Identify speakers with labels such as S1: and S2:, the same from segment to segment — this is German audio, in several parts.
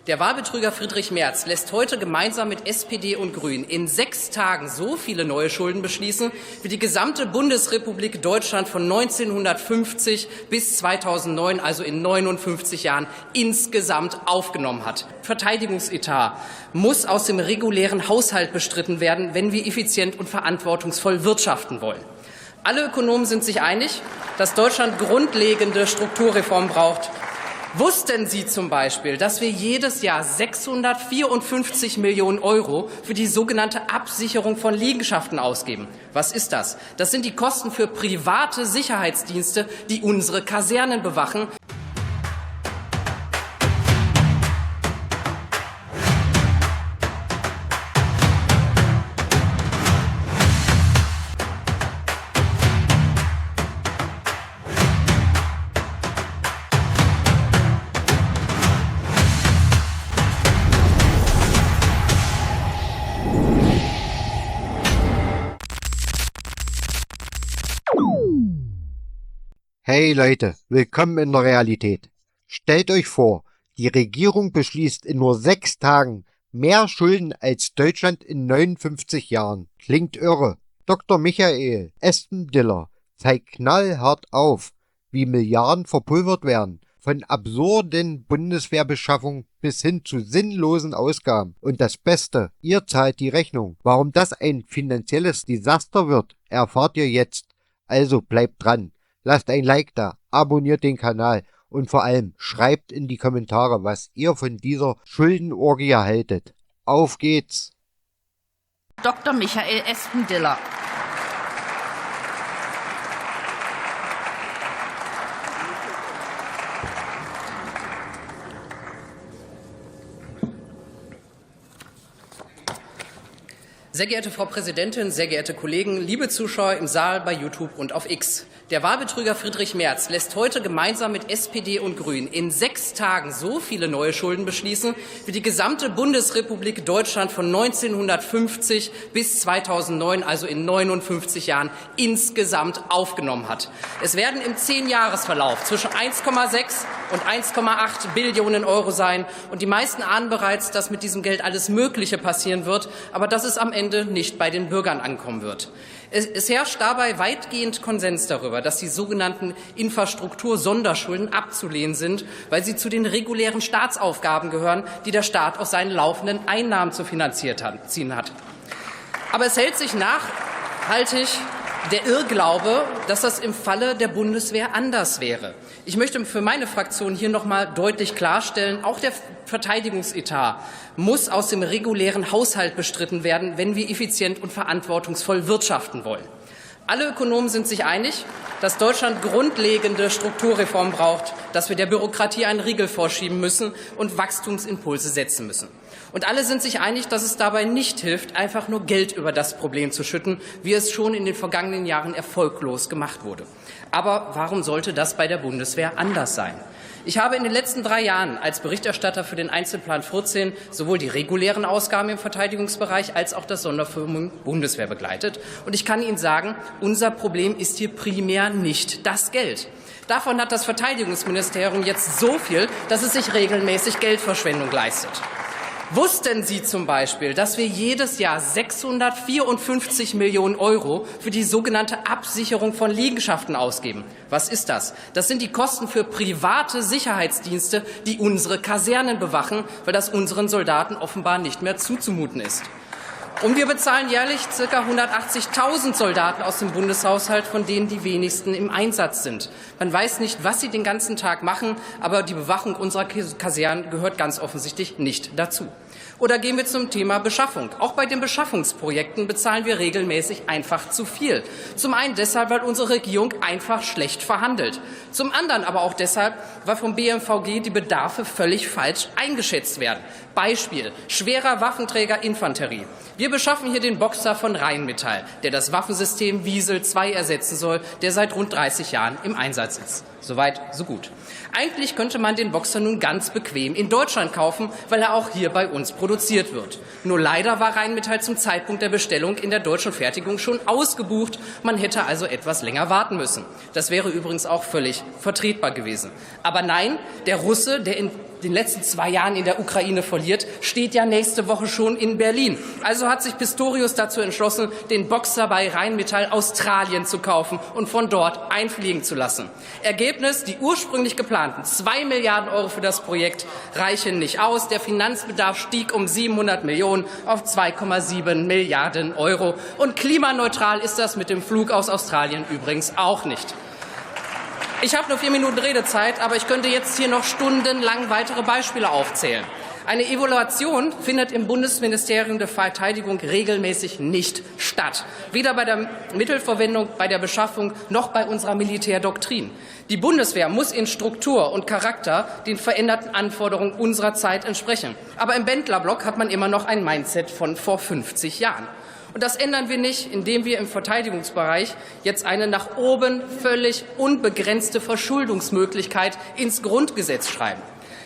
S1: Der Wahlbetrüger Friedrich Merz lässt heute gemeinsam mit SPD und Grünen in 6 Tagen so viele neue Schulden beschließen, wie die gesamte Bundesrepublik Deutschland von 1950 bis 2009, also in 59 Jahren, insgesamt aufgenommen hat. Verteidigungsetat muss aus dem regulären Haushalt bestritten werden, wenn wir effizient und verantwortungsvoll wirtschaften wollen. Alle Ökonomen sind sich einig, dass Deutschland grundlegende Strukturreformen braucht. Wussten Sie zum Beispiel, dass wir jedes Jahr 654 Millionen € für die sogenannte Absicherung von Liegenschaften ausgeben? Was ist das? Das sind die Kosten für private Sicherheitsdienste, die unsere Kasernen bewachen.
S2: Hey Leute, willkommen in der Realität. Stellt euch vor, die Regierung beschließt in nur 6 Tagen mehr Schulden als Deutschland in 59 Jahren. Klingt irre. Dr. Michael Espen-Diller zeigt knallhart auf, wie Milliarden verpulvert werden, von absurden Bundeswehrbeschaffungen bis hin zu sinnlosen Ausgaben. Und das Beste, ihr zahlt die Rechnung. Warum das ein finanzielles Desaster wird, erfahrt ihr jetzt. Also bleibt dran. Lasst ein Like da, abonniert den Kanal und vor allem schreibt in die Kommentare, was ihr von dieser Schuldenorgie haltet. Auf geht's!
S3: Dr. Michael Espen-Diller.
S1: Sehr geehrte Frau Präsidentin, sehr geehrte Kollegen, liebe Zuschauer im Saal, bei YouTube und auf X. Der Wahlbetrüger Friedrich Merz lässt heute gemeinsam mit SPD und Grünen in 6 Tagen so viele neue Schulden beschließen, wie die gesamte Bundesrepublik Deutschland von 1950 bis 2009, also in 59 Jahren, insgesamt aufgenommen hat. Es werden im 10-Jahres-Verlauf zwischen 1,6 und 1,8 Billionen € sein. Und die meisten ahnen bereits, dass mit diesem Geld alles Mögliche passieren wird, aber dass es am Ende nicht bei den Bürgern ankommen wird. Es herrscht dabei weitgehend Konsens darüber, dass die sogenannten Infrastruktur-Sonderschulden abzulehnen sind, weil sie zu den regulären Staatsaufgaben gehören, die der Staat aus seinen laufenden Einnahmen zu ziehen hat. Aber es hält sich nachhaltig der Irrglaube, dass das im Falle der Bundeswehr anders wäre. Ich möchte für meine Fraktion hier noch mal deutlich klarstellen, auch der Verteidigungsetat muss aus dem regulären Haushalt bestritten werden, wenn wir effizient und verantwortungsvoll wirtschaften wollen. Alle Ökonomen sind sich einig, dass Deutschland grundlegende Strukturreformen braucht, dass wir der Bürokratie einen Riegel vorschieben müssen und Wachstumsimpulse setzen müssen. Und alle sind sich einig, dass es dabei nicht hilft, einfach nur Geld über das Problem zu schütten, wie es schon in den vergangenen Jahren erfolglos gemacht wurde. Aber warum sollte das bei der Bundeswehr anders sein? Ich habe in den letzten 3 Jahren als Berichterstatter für den Einzelplan 14 sowohl die regulären Ausgaben im Verteidigungsbereich als auch das Sondervermögen Bundeswehr begleitet. Und ich kann Ihnen sagen, unser Problem ist hier primär nicht das Geld. Davon hat das Verteidigungsministerium jetzt so viel, dass es sich regelmäßig Geldverschwendung leistet. Wussten Sie zum Beispiel, dass wir jedes Jahr 654 Millionen € für die sogenannte Absicherung von Liegenschaften ausgeben? Was ist das? Das sind die Kosten für private Sicherheitsdienste, die unsere Kasernen bewachen, weil das unseren Soldaten offenbar nicht mehr zuzumuten ist. Und wir bezahlen jährlich ca. 180.000 Soldaten aus dem Bundeshaushalt, von denen die wenigsten im Einsatz sind. Man weiß nicht, was sie den ganzen Tag machen, aber die Bewachung unserer Kasernen gehört ganz offensichtlich nicht dazu. Oder gehen wir zum Thema Beschaffung. Auch bei den Beschaffungsprojekten bezahlen wir regelmäßig einfach zu viel. Zum einen deshalb, weil unsere Regierung einfach schlecht verhandelt. Zum anderen aber auch deshalb, weil vom BMVG die Bedarfe völlig falsch eingeschätzt werden. Beispiel: schwerer Waffenträger Infanterie. Wir beschaffen hier den Boxer von Rheinmetall, der das Waffensystem Wiesel II ersetzen soll, der seit rund 30 Jahren im Einsatz ist. Soweit, so gut. Eigentlich könnte man den Boxer nun ganz bequem in Deutschland kaufen, weil er auch hier bei uns produziert wird. Nur leider war Rheinmetall zum Zeitpunkt der Bestellung in der deutschen Fertigung schon ausgebucht. Man hätte also etwas länger warten müssen. Das wäre übrigens auch völlig vertretbar gewesen. Aber nein, der Russe, der in den letzten 2 Jahren in der Ukraine verliert, steht ja nächste Woche schon in Berlin. Also hat sich Pistorius dazu entschlossen, den Boxer bei Rheinmetall Australien zu kaufen und von dort einfliegen zu lassen. Ergebnis: Die ursprünglich geplanten 2 Milliarden Euro für das Projekt reichen nicht aus. Der Finanzbedarf stieg um 700 Millionen auf 2,7 Milliarden Euro. Und klimaneutral ist das mit dem Flug aus Australien übrigens auch nicht. Ich habe nur 4 Minuten Redezeit, aber ich könnte jetzt hier noch stundenlang weitere Beispiele aufzählen. Eine Evaluation findet im Bundesministerium der Verteidigung regelmäßig nicht statt. Weder bei der Mittelverwendung, bei der Beschaffung noch bei unserer Militärdoktrin. Die Bundeswehr muss in Struktur und Charakter den veränderten Anforderungen unserer Zeit entsprechen. Aber im Bendlerblock hat man immer noch ein Mindset von vor 50 Jahren. Und das ändern wir nicht, indem wir im Verteidigungsbereich jetzt eine nach oben völlig unbegrenzte Verschuldungsmöglichkeit ins Grundgesetz schreiben.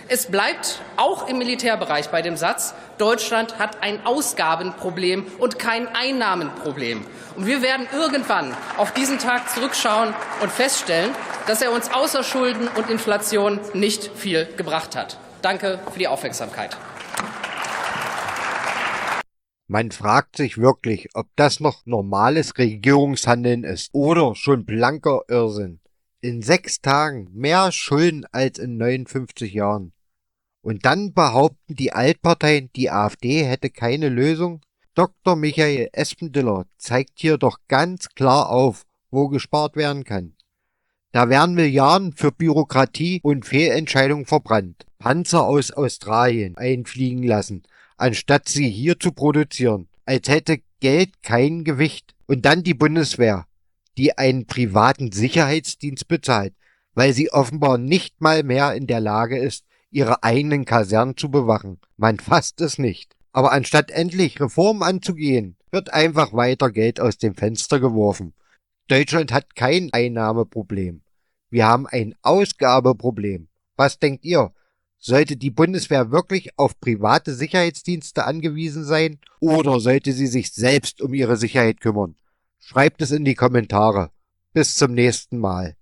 S1: Es bleibt auch im Militärbereich bei dem Satz, Deutschland hat ein Ausgabenproblem und kein Einnahmenproblem. Und wir werden irgendwann auf diesen Tag zurückschauen und feststellen, dass er uns außer Schulden und Inflation nicht viel gebracht hat. Danke für die Aufmerksamkeit.
S2: Man fragt sich wirklich, ob das noch normales Regierungshandeln ist oder schon blanker Irrsinn. In 6 Tagen mehr Schulden als in 59 Jahren. Und dann behaupten die Altparteien, die AfD hätte keine Lösung? Dr. Michael Espendiller zeigt hier doch ganz klar auf, wo gespart werden kann. Da werden Milliarden für Bürokratie und Fehlentscheidungen verbrannt. Panzer aus Australien einfliegen lassen, anstatt sie hier zu produzieren, als hätte Geld kein Gewicht. Und dann die Bundeswehr, die einen privaten Sicherheitsdienst bezahlt, weil sie offenbar nicht mal mehr in der Lage ist, ihre eigenen Kasernen zu bewachen. Man fasst es nicht. Aber anstatt endlich Reformen anzugehen, wird einfach weiter Geld aus dem Fenster geworfen. Deutschland hat kein Einnahmeproblem. Wir haben ein Ausgabeproblem. Was denkt ihr? Sollte die Bundeswehr wirklich auf private Sicherheitsdienste angewiesen sein oder sollte sie sich selbst um ihre Sicherheit kümmern? Schreibt es in die Kommentare. Bis zum nächsten Mal.